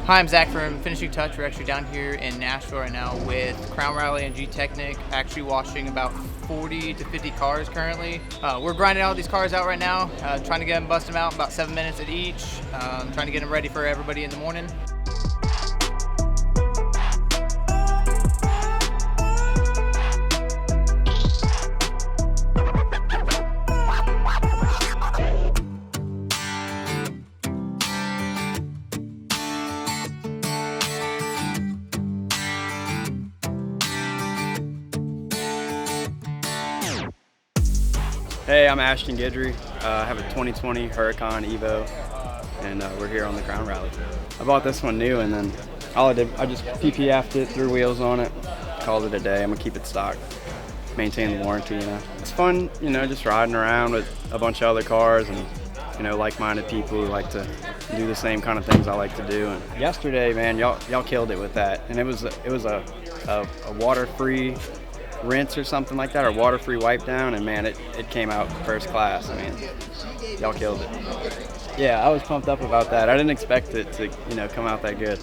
Hi, I'm Zach from Finishing Touch. We're actually down here in Nashville right now with Crown Rally and Gtechniq, actually washing about 40 to 50 cars currently. We're grinding all these cars out right now, trying to get them, bust them out in about 7 minutes at each, trying to get them ready for everybody in the morning. Hey, I'm Ashton Guidry. I have a 2020 Huracan Evo, and we're here on the Crown Rally. I bought this one new, and then all I did, I just PPF'd it, threw wheels on it, called it a day. I'm gonna keep it stock, maintain the warranty. It's fun, just riding around with a bunch of other cars and like-minded people who like to do the same kind of things I like to do. And yesterday, man, y'all killed it with that, and it was a water-free rinse or something like that, or water-free wipe down, and man, it came out first class. I mean, y'all killed it. Yeah, I was pumped up about that. I didn't expect it to come out that good.